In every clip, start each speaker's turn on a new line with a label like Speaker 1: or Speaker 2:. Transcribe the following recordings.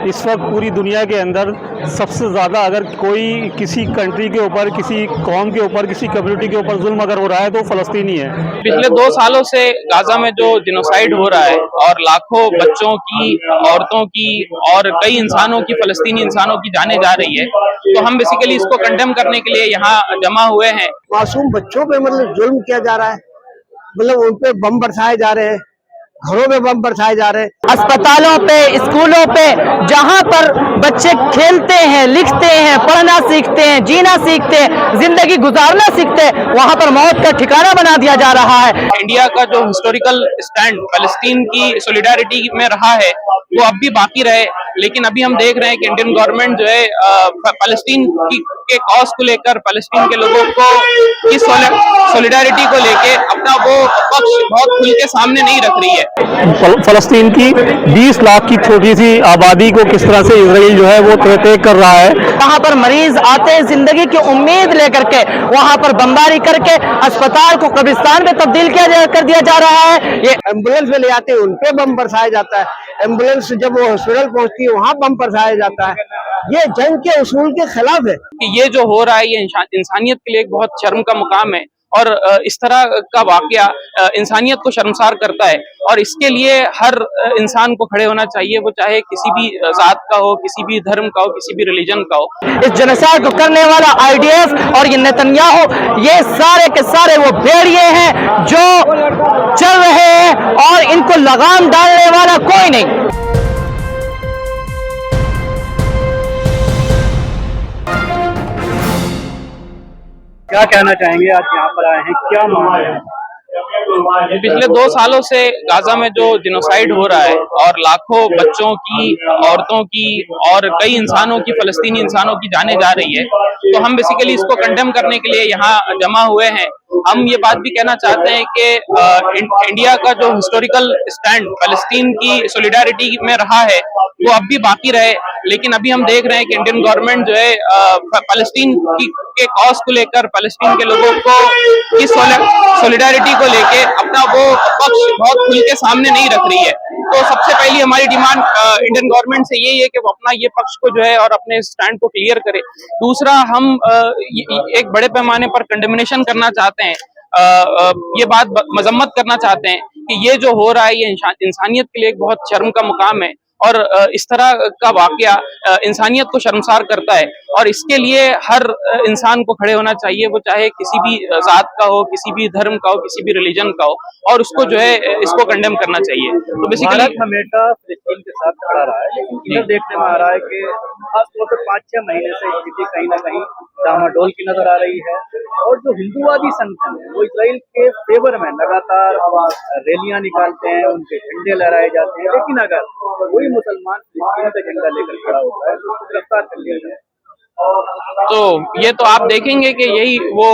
Speaker 1: इस वक्त पूरी दुनिया के अंदर सबसे ज़्यादा अगर कोई किसी कंट्री के ऊपर, किसी कौम के ऊपर, किसी कम्युनिटी के ऊपर जुल्म अगर हो रहा है तो फ़लस्तीनी है।
Speaker 2: पिछले 2 सालों से गाजा में जो जिनोसाइड हो रहा है और लाखों बच्चों की, औरतों की और कई इंसानों की, फ़लस्तीनी इंसानों की जानें जा रही है, तो हम बेसिकली इसको कंडेम करने के लिए यहाँ जमा हुए हैं।
Speaker 3: मासूम बच्चों पे मतलब जुल्म किया जा रहा है, मतलब उन पे बम बरसाए जा रहे हैं, घरों में बम बरसाए जा रहे हैं।
Speaker 4: अस्पतालों पे, स्कूलों पे, जहां पर बच्चे खेलते हैं, लिखते हैं, पढ़ना सीखते हैं, जीना सीखते हैं, जिंदगी गुजारना सीखते हैं, वहां पर मौत का ठिकाना बना दिया जा रहा है।
Speaker 2: इंडिया का जो हिस्टोरिकल स्टैंड फ़लस्तीन की सॉलिडारिटी में रहा है वो अब भी बाकी रहे, लेकिन अभी हम देख रहे हैं कि इंडियन गवर्नमेंट जो है फ़लस्तीन के कॉज को लेकर, फ़लस्तीन के लोगों को की सॉलिडारिटी को लेके अपना वो पक्ष बहुत खुल के सामने नहीं रख रही है।
Speaker 1: फ़लस्तीन की 20 लाख की छोटी सी आबादी को किस तरह से इसराइल जो है वो तय कर रहा है।
Speaker 4: वहां पर मरीज आते हैं जिंदगी की उम्मीद लेकर के, वहां पर बमबारी करके अस्पताल को कब्रिस्तान में तब्दील कर दिया जा रहा है। ये
Speaker 3: एम्बुलेंस में ले आते हैं, उनपे बम बरसाया जाता है। एम्बुलेंस जब वो हॉस्पिटल पहुंचती है वहां बम बरसाया जाता है। ये जंग के उसूल के खिलाफ है।
Speaker 2: कि ये जो हो रहा है ये इंसानियत के लिए एक बहुत शर्म का मुकाम है और इस तरह का वाकया इंसानियत को शर्मसार करता है और इसके लिए हर इंसान को खड़े होना चाहिए, वो चाहे किसी भी जात का हो, किसी भी धर्म का हो, किसी भी रिलीजन का हो।
Speaker 4: इस जनसाइड को करने वाला IDF और ये नेतन्याहू, ये सारे के सारे वो भेड़िए हैं जो चल रहे हैं और इनको लगाम डालने वाला कोई नहीं।
Speaker 1: क्या कहना चाहेंगे, आज यहाँ पर आए हैं, क्या मामला है?
Speaker 2: पिछले 2 सालों से गाजा में जो जिनोसाइड हो रहा है और लाखों बच्चों की, औरतों की और कई इंसानों की, फ़लस्तीनी इंसानों की जानें जा रही है, तो हम बेसिकली इसको कंडेम करने के लिए यहाँ जमा हुए हैं। हम ये बात भी कहना चाहते हैं कि इंडिया का जो हिस्टोरिकल स्टैंड फ़लस्तीन की सॉलिडारिटी में रहा है वो अब भी बाकी रहे, लेकिन अभी हम देख रहे हैं कि इंडियन गवर्नमेंट जो है फ़लस्तीन के कॉज को लेकर, फ़लस्तीन के लोगों को की सॉलिडारिटी को लेके अपना वो पक्ष बहुत खुल के सामने नहीं रख रही है। तो सबसे पहली हमारी डिमांड इंडियन गवर्नमेंट से यही है कि वो अपना ये पक्ष को जो है और अपने स्टैंड को क्लियर करे। दूसरा, हम एक बड़े पैमाने पर कंडेमिनेशन करना चाहते हैं, ये बात मजम्मत करना चाहते हैं कि ये जो हो रहा है ये इंसानियत के लिए एक बहुत शर्म का मुकाम है और इस तरह का वाकया इंसानियत को शर्मसार करता है और इसके लिए हर इंसान को खड़े होना चाहिए, वो चाहे किसी भी जात का हो, किसी भी धर्म का हो, किसी भी रिलीजन का हो, और उसको जो है इसको कंडेम करना चाहिए। तो बेसिकली
Speaker 1: भारत हमेशा फिलिस्तीन के साथ खड़ा रहा है, लेकिन इधर देखने में आ रहा है कि खासतौर पर 5-6 महीने से स्थिति कहीं ना कहीं डामाडोल की नजर आ रही है और जो हिंदुवादी संगठन है वो इसराइल के फेवर में लगातार रैलियां निकालते हैं, उनके झंडे लहराए जाते हैं, लेकिन अगर कोई मुसलमान फिलिस्तीन का झंडा लेकर खड़ा होता है तो उसको गिरफ्तार कर लिया जाए।
Speaker 2: तो ये तो आप देखेंगे कि यही वो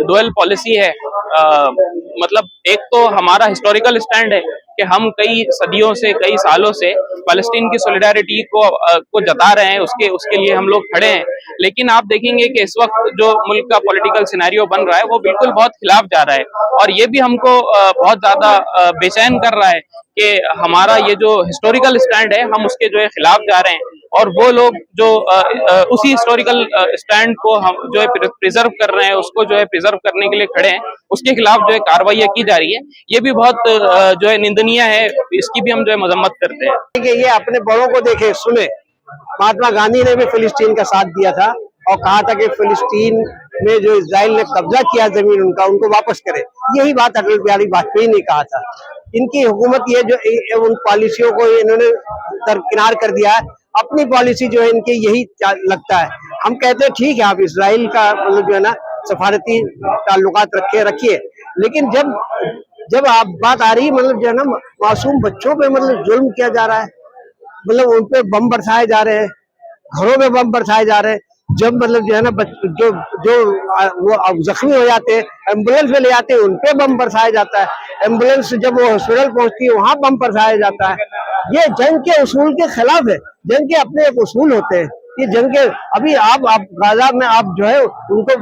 Speaker 2: डुअल पॉलिसी है। मतलब एक तो हमारा हिस्टोरिकल स्टैंड है कि हम कई सदियों से, कई सालों से फ़लस्तीन की सॉलिडारिटी को जता रहे हैं, उसके लिए हम लोग खड़े हैं, लेकिन आप देखेंगे कि इस वक्त जो मुल्क का पॉलिटिकल सिनेरियो बन रहा है वो बिल्कुल बहुत खिलाफ जा रहा है और ये भी हमको बहुत ज्यादा बेचैन कर रहा है कि हमारा ये जो हिस्टोरिकल स्टैंड है हम उसके जो है खिलाफ जा रहे हैं और वो लोग जो उसी हिस्टोरिकल स्टैंड को हम जो है प्रिजर्व कर रहे हैं, उसको जो है प्रिजर्व करने के लिए खड़े हैं, उसके खिलाफ जो है कार्रवाई की जा रही है। ये भी बहुत जो है निंदनीय है, इसकी भी हम जो है मजम्मत करते हैं।
Speaker 3: ये अपने बड़ों को देखे सुने। महात्मा गांधी ने भी फिलिस्तीन का साथ दिया था और कहा था कि फिलिस्तीन में जो इजराइल ने कब्जा किया जमीन उनको वापस करे। यही बात अटल बिहारी वाजपेयी ने कहा था। इनकी हुकूमत ये जो उन पॉलिसियों को इन्होंने दरकिनार कर दिया है, अपनी पॉलिसी जो है इनकी यही लगता है। हम कहते हैं ठीक है, आप इजराइल का मतलब जो है ना सफारती ताल्लुकात रखिए, लेकिन जब आप बात आ रही मतलब जो है ना मासूम बच्चों पे मतलब जुल्म किया जा रहा है, मतलब उन पे बम बरसाए जा रहे हैं, घरों में बम बरसाए जा रहे हैं। जब मतलब जो है ना जो वो जख्मी हो जाते हैं, एम्बुलेंस में ले आते हैं, उनपे बम बरसाया जाता है। एम्बुलेंस जब वो हॉस्पिटल पहुंचती है वहां बम बरसाया जाता है। ये जंग के उसूल के खिलाफ है। जंग के अपने एक उसूल होते हैं। ये जंग के अभी आप गाजा में आप जो है उनको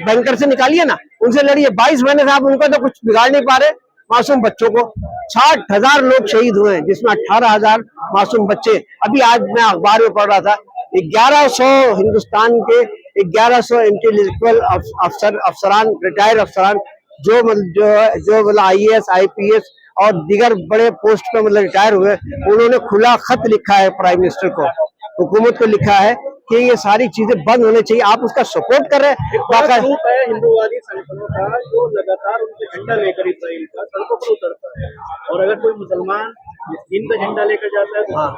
Speaker 3: बैंकर से निकालिए ना, उनसे लड़िए। 22 महीने से आप उनको तो कुछ बिगाड़ नहीं पा रहे। मासूम बच्चों को। 60,000 लोग शहीद हुए हैं, जिसमें 18,000 मासूम बच्चे। अभी आज मैं अखबार में पढ़ रहा था 1100 हिंदुस्तान के 1100 इंटेलेक्चुअल अफसरान, रिटायर्ड अफसरान जो मतलब IAS IPS और दीगर बड़े पोस्ट पे मतलब रिटायर हुए, उन्होंने खुला खत लिखा है प्राइम मिनिस्टर को, हुकूमत को लिखा है कि ये सारी चीजें बंद होनी चाहिए। आप उसका सपोर्ट कर रहे हैं।
Speaker 1: ग्रुप है हिंदुवादी संगठनों का जो लगातार उनके झंडा लेकर इसराइल का सड़कों पर उतरता है, और अगर कोई मुसलमान चीन का झंडा लेकर जाता है तो
Speaker 3: हाँ,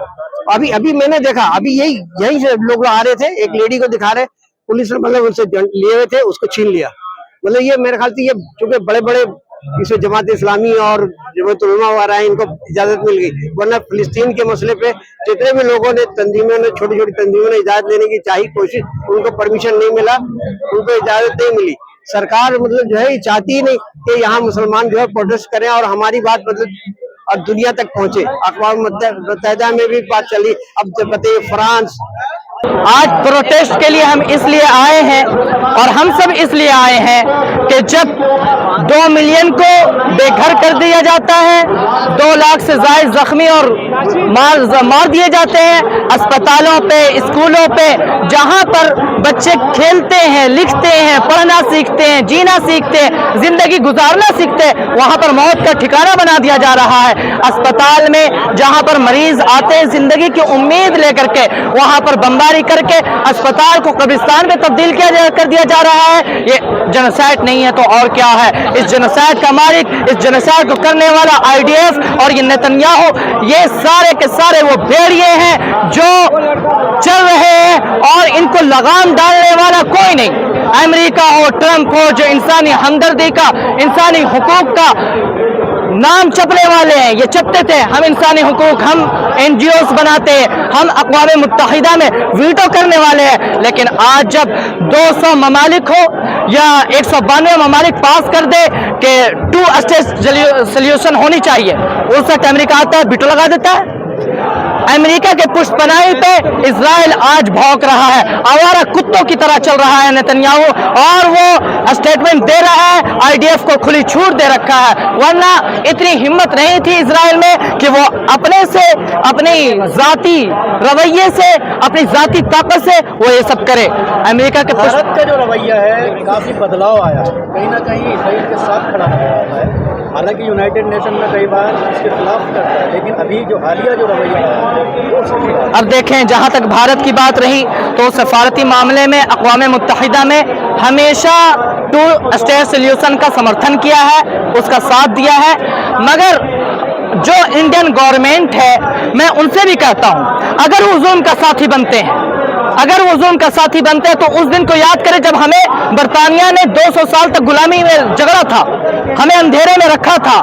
Speaker 3: अभी मैंने देखा, अभी यही से लोग आ रहे थे, एक लेडी को दिखा रहे, पुलिस ने मतलब उनसे लिए हुए थे, उसको छीन लिया। मतलब ये मेरे ख्याल से ये चूंकि बड़े बड़े इसे जमात इस्लामी और जमात उलमा वगैरह है, इनको इजाजत मिल गई, वरना फिलिस्तीन के मसले पे जितने भी लोगों ने तंजीमों ने छोटी छोटी तंजीमों ने इजाजत लेने की चाही कोशिश, उनको परमिशन नहीं मिला, उनको इजाजत नहीं मिली। सरकार मतलब जो है ये चाहती ही नहीं कि यहाँ मुसलमान जो है प्रोटेस्ट करें और हमारी बात मतलब और दुनिया तक पहुंचे। अक़वाम मुत्तहिदा में भी बात चली, अब जब बताइए फ्रांस।
Speaker 4: आज प्रोटेस्ट के लिए हम इसलिए आए हैं और हम सब इसलिए आए हैं कि जब 2 मिलियन को बेघर कर दिया जाता है, 2 लाख से ज्यादा जख्मी और मार दिए जाते हैं, अस्पतालों पे, स्कूलों पे, जहां पर बच्चे खेलते हैं, लिखते हैं, पढ़ना सीखते हैं, जीना सीखते हैं, जिंदगी गुजारना सीखते हैं, वहां पर मौत का ठिकाना बना दिया जा रहा है। अस्पताल में जहां पर मरीज आते हैं जिंदगी की उम्मीद लेकर के, वहां पर बमबारी करके अस्पताल को कब्रिस्तान में तब्दील कर दिया जा रहा है। ये जेनोसाइड नहीं है तो और क्या है? इस जेनोसाइड का मालिक, इस जेनोसाइड को करने वाला IDF और ये नेतन्याहू, ये सारे के सारे वो भेड़िए हैं जो चल रहे हैं और इनको लगाम डालने वाला कोई नहीं। अमेरिका हो, ट्रंप हो, जो इंसानी हमदर्दी का, इंसानी हुकूक का नाम चपने वाले हैं, ये चपते थे हम इंसानी हुकूक, हम NGOs बनाते हैं, हम अक़वाम मुत्तहिदा में वीटो करने वाले हैं। लेकिन आज जब 200 ममालिक हो या 192 ममालिक पास कर दे कि 2 स्टेट सोल्यूशन होनी चाहिए, उस वक्त अमेरिका आता है, वीटो लगा देता है। अमेरिका के पुष्पनाई पे इजराइल आज भौंक रहा है, आवारा कुत्तों की तरह चल रहा है नेतन्याहू, और वो स्टेटमेंट दे रहा है, IDF को खुली छूट दे रखा है। वरना इतनी हिम्मत नहीं थी इजराइल में कि वो अपने से, अपनी जाती रवैये से, अपनी जाती ताकत से वो ये सब करे। अमेरिका के
Speaker 1: भारत का जो रवैया है काफी बदलाव आया, कहीं ना कहीं इजराइल के साथ खड़ा रहा है। हालांकि यूनाइटेड नेशन में कई बार इसके खिलाफ करता है, लेकिन अभी जो हालिया जो रवैया है वो सही है।
Speaker 4: अब देखें, जहां तक भारत की बात रही तो सफारती मामले में अक़वाम मुत्तहिदा में हमेशा 2 स्टेट सोल्यूशन का समर्थन किया है, उसका साथ दिया है। मगर जो इंडियन गवर्नमेंट है, मैं उनसे भी कहता हूं, अगर वो जुल्म का साथी बनते हैं, अगर वो जुल्म का साथी बनते हैं तो उस दिन को याद करें जब हमें बरतानिया ने 200 साल तक गुलामी में झगड़ा था, हमें अंधेरे में रखा था,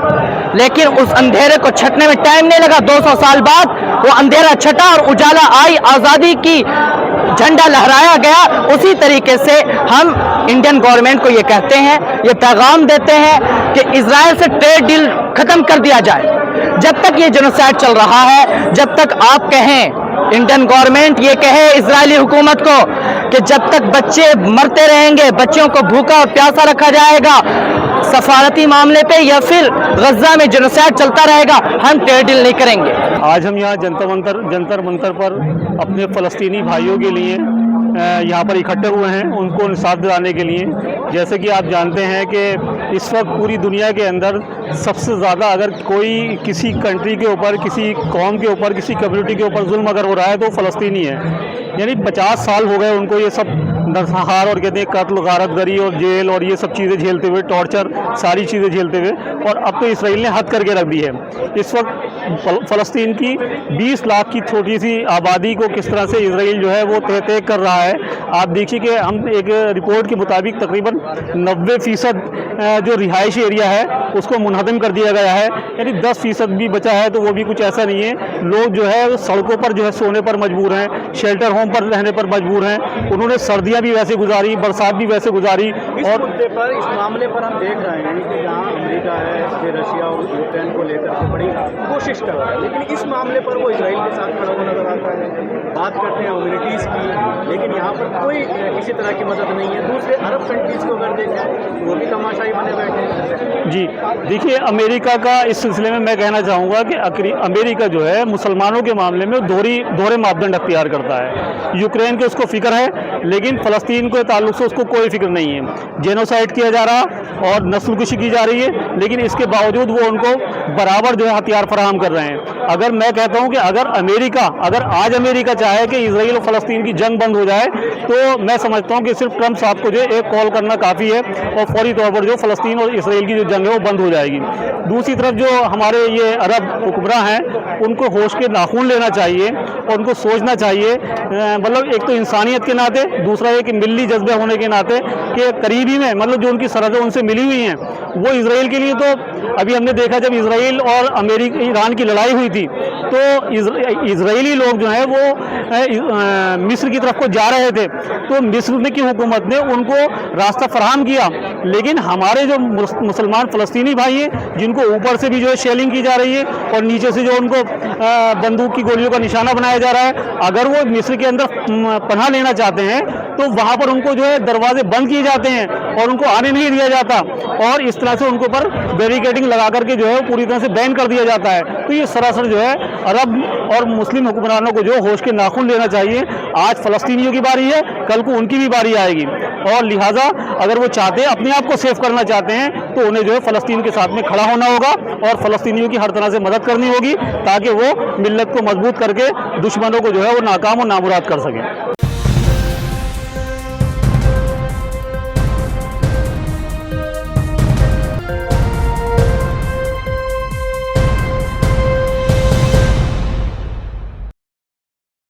Speaker 4: लेकिन उस अंधेरे को छटने में टाइम नहीं लगा। 200 साल बाद वो अंधेरा छटा और उजाला आई, आजादी की झंडा लहराया गया। उसी तरीके से हम इंडियन गवर्नमेंट को ये कहते हैं, ये पैगाम देते हैं कि इजराइल से ट्रेड डील खत्म कर दिया जाए। जब तक ये जेनोसाइड चल रहा है, जब तक आप कहें, इंडियन गवर्नमेंट ये कहे इजरायली हुकूमत को कि जब तक बच्चे मरते रहेंगे, बच्चों को भूखा और प्यासा रखा जाएगा सफारती मामले पे या फिर गजा में जेनोसाइड चलता रहेगा, हम ट्रेड डील नहीं करेंगे।
Speaker 5: आज हम यहाँ जंतर मंतर पर अपने फ़लस्तीनी भाइयों के लिए यहाँ पर इकट्ठे हुए हैं, उनको इंसाफ दिलाने के लिए। जैसे कि आप जानते हैं कि इस वक्त पूरी दुनिया के अंदर सबसे ज़्यादा अगर कोई किसी कंट्री के ऊपर, किसी कौम के ऊपर, किसी कम्युनिटी के ऊपर जुल्म अगर हो रहा है तो फ़लस्तीनी है। यानी 50 साल हो गए उनको ये सब नरसंहार और कहते हैं कत्ल, गारतगरी और जेल और ये सब चीज़ें झेलते हुए, टॉर्चर, सारी चीज़ें झेलते हुए, और अब तो इसराइल ने हद करके रख दी है। इस वक्त फ़लस्तीन की 20 लाख की छोटी सी आबादी को किस तरह से इसराइल जो है वो तय कर रहा है। आप देखिए कि हम एक रिपोर्ट के मुताबिक तकरीबन 90% जो रिहायशी एरिया है उसको मुनहदम कर दिया गया है, यानी 10% भी बचा है तो वो भी कुछ ऐसा नहीं है। लोग जो है सड़कों पर जो है सोने पर मजबूर हैं, शेल्टर होम पर रहने पर मजबूर हैं। उन्होंने सर्दियाँ भी वैसे गुजारी, बरसात भी वैसे गुजारी।
Speaker 1: इस मुद्दे पर, इस मामले पर हम देख रहे हैं कि जहाँ अमेरिका है, फिर रशिया और यूक्रेन को लेकर के बड़ी कोशिश कर रहा है, लेकिन इस मामले पर वो इसराइल के साथ खड़ा हुआ नजर आता है। बात करते हैं ह्यूमैनिटीज़ की, लेकिन यहाँ पर कोई किसी तरह की मदद नहीं है। दूसरे अरब कंट्रीज़ को अगर देखें तो वो भी तमाशाई बने बैठे हैं।
Speaker 5: जी देखिए, अमेरिका का इस सिलसिले में मैं कहना चाहूँगा कि अमेरिका जो है मुसलमानों के मामले में दोहरे मापदंड अख्तियार करता है। यूक्रेन के उसको फिक्र है, लेकिन फ़लस्तीन के ताल्लुक से उसको कोई फिक्र नहीं है। जेनोसाइड किया जा रहा और नस्लकुशी की जा रही है, लेकिन इसके बावजूद वो उनको बराबर जो है हथियार फराहम कर रहे हैं। अगर मैं कहता हूँ कि अगर आज अमेरिका चाहे कि इसराइल और फ़लस्तीन की जंग बंद हो जाए, तो मैं समझता हूँ कि सिर्फ ट्रंप साहब को जो है एक कॉल करना काफ़ी है और फौरी तौर पर जो फ़लस्तीन और इसराइल की जो जंग है वो बंद हो जाएगी। दूसरी तरफ जो हमारे ये अरब हुक्मरां हैं, उनको होश के नाखून लेना चाहिए और उनको सोचना चाहिए, मतलब एक तो इंसानियत के नाते, दूसरा एक मिली जज्बे होने के नाते कि करीबी में मतलब जो उनकी सरहदें उनसे मिली हुई हैं, वो इसराइल के लिए तो अभी हमने देखा जब इसराइल और ईरान की लड़ाई हुई थी तो इजरायली लोग जो हैं वो मिस्र की तरफ को जा रहे थे, तो मिस्र की हुकूमत ने उनको रास्ता फराहम किया। लेकिन हमारे जो मुसलमान फ़लस्तीनी भाई हैं, जिनको ऊपर से भी जो है शेलिंग की जा रही है और नीचे से जो उनको बंदूक की गोलियों का निशाना बनाया जा रहा है, अगर वो मिस्र के अंदर पनाह लेना चाहते हैं तो वहाँ पर उनको जो है दरवाजे बंद किए जाते हैं और उनको आने नहीं दिया जाता, और इस तरह से उनको पर बैरिकेडिंग लगा करके जो है पूरी तरह से बैन कर दिया जाता है। तो ये सरासर जो है अरब और मुस्लिम हुक्मरानों को जो होश के नाखून लेना चाहिए। आज फ़लस्तीनियों की बारी है, कल को उनकी भी बारी आएगी, और लिहाजा अगर वो चाहते हैं अपने आप को सेफ करना चाहते हैं तो उन्हें जो है फ़लस्तीन के साथ में खड़ा होना होगा और फ़लस्तीनियों की हर तरह से मदद करनी होगी, ताकि वो मिल्लत को मजबूत करके दुश्मनों को जो है वो नाकाम और नामुराद कर सकें।